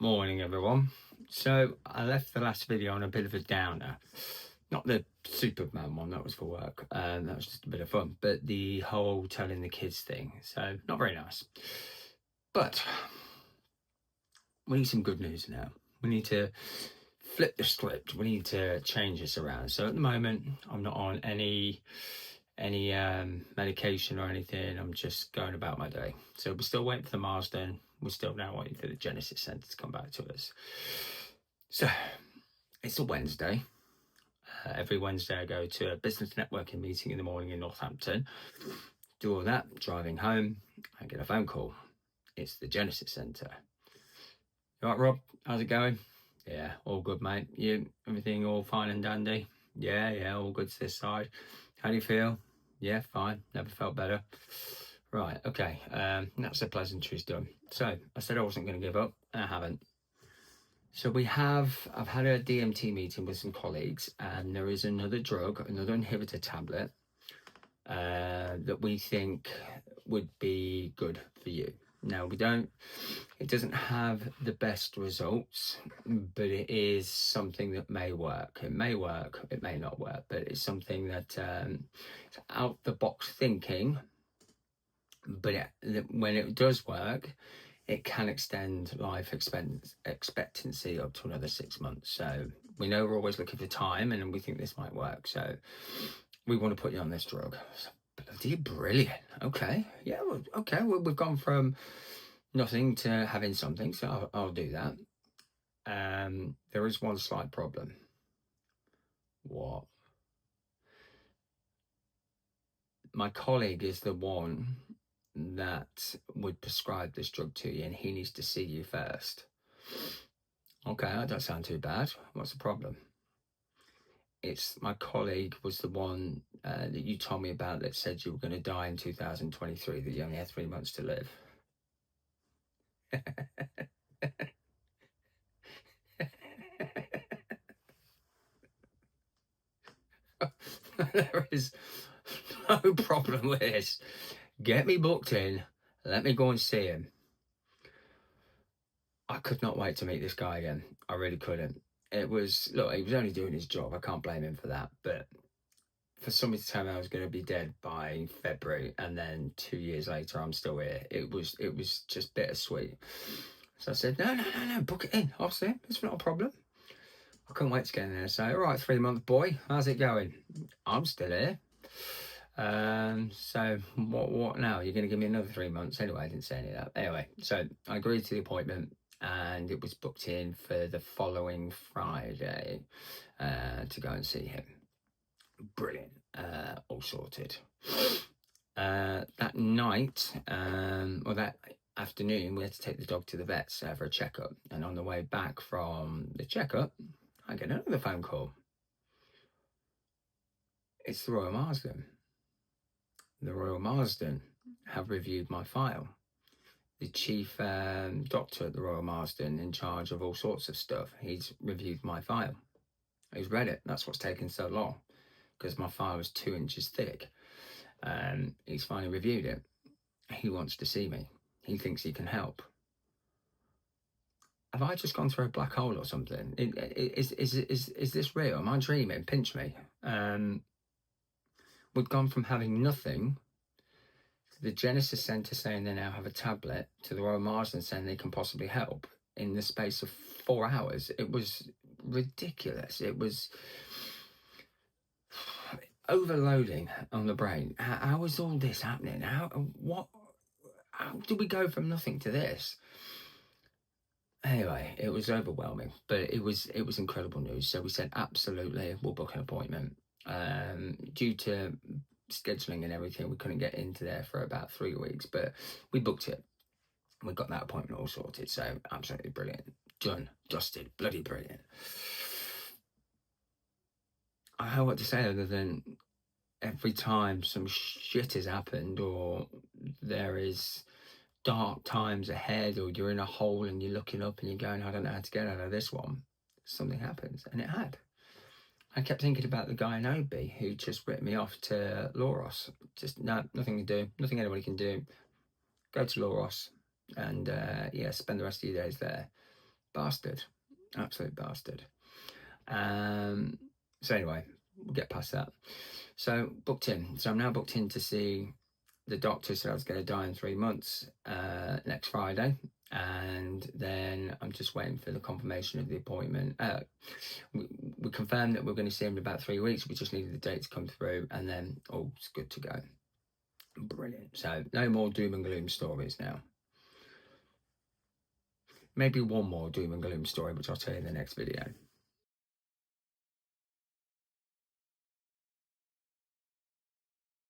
Morning, everyone. So I left the last video on a bit of a downer. Not the Superman one, that was for work. That was just a bit of fun. But the whole telling the kids thing. So not very nice. But we need some good news now. We need to flip the script. We need to change this around. So at the moment, I'm not on any medication or anything. I'm just going about my day. So we're still waiting for the Marsden. We're still now waiting for the Genesis Centre to come back to us. So it's a Wednesday. Every Wednesday I go to a business networking meeting in the morning in Northampton. Do all that, driving home, I get a phone call. It's the Genesis Centre. You all right, Rob? How's it going? Yeah, all good, mate. You, everything all fine and dandy? Yeah, all good to this side. How do you feel? Yeah, fine. Never felt better. Right, okay. That's the pleasantries done. So I said I wasn't going to give up, and I haven't. So I've had a DMT meeting with some colleagues, and there is another drug, another inhibitor tablet that we think would be good for you. Now, it doesn't have the best results, but it is something that may work. It may work, it may not work, but it's something that it's out the box thinking, but when it does work, it can extend life expectancy up to another 6 months. So we know we're always looking for time, and we think this might work. So we want to put you on this drug. Bloody brilliant. Okay. Yeah, okay. We've gone from nothing to having something, so I'll do that. There is one slight problem. What? My colleague is the one that would prescribe this drug to you, and he needs to see you first. Okay, that don't sound too bad. What's the problem? It's my colleague was the one that you told me about that said you were going to die in 2023, that you only had 3 months to live. There is no problem with this. Get me booked in. Let me go and see him. I could not wait to meet this guy again. I really couldn't. Look, he was only doing his job. I can't blame him for that. But for somebody to tell me I was going to be dead by February, and then 2 years later I'm still here, it was just bittersweet. So I said, no, book it in. I'll see him. It's not a problem. I couldn't wait to get in there and say, all right, 3-month boy, how's it going? I'm still here. So what now? You're going to give me another 3 months? Anyway, I didn't say any of that. Anyway, so I agreed to the appointment, and it was booked in for the following Friday to go and see him. Brilliant. All sorted. That night, or that afternoon, we had to take the dog to the vets for a checkup. And on the way back from the checkup, I get another phone call. It's the Royal Marsden. The Royal Marsden have reviewed my file. The chief doctor at the Royal Marsden, in charge of all sorts of stuff, he's reviewed my file. He's read it. That's what's taken so long, because my file was 2 inches thick. He's finally reviewed it. He wants to see me. He thinks he can help. Have I just gone through a black hole or something? Is this real? Am I dreaming? Pinch me. We've gone from having nothing to the Genesis Centre saying they now have a tablet, to the Royal Marsden saying they can possibly help in the space of 4 hours. It was ridiculous. It was overloading on the brain. How is all this happening? How did we go from nothing to this? Anyway, it was overwhelming, but it was incredible news. So we said, absolutely, we'll book an appointment. Due to scheduling and everything, we couldn't get into there for about 3 weeks, but we booked it. We got that appointment all sorted. So absolutely brilliant. Done, dusted, bloody brilliant. I don't know what to say other than every time some shit has happened, or there is dark times ahead, or you're in a hole and you're looking up and you're going, I don't know how to get out of this one, something happens. And it had. I kept thinking about the guy in Obi who just ripped me off to Lauros. Just nothing to do, nothing anybody can do. Go to Lauros and spend the rest of your days there. Bastard. Absolute bastard. So anyway, we'll get past that. So booked in. So I'm now booked in to see the doctor. Said I was going to die in 3 months next Friday. And then I'm just waiting for the confirmation of the appointment. We confirmed that we're going to see him in about 3 weeks. We just needed the date to come through, and then all's good to go. Brilliant. So no more doom and gloom stories now. Maybe one more doom and gloom story, which I'll tell you in the next video.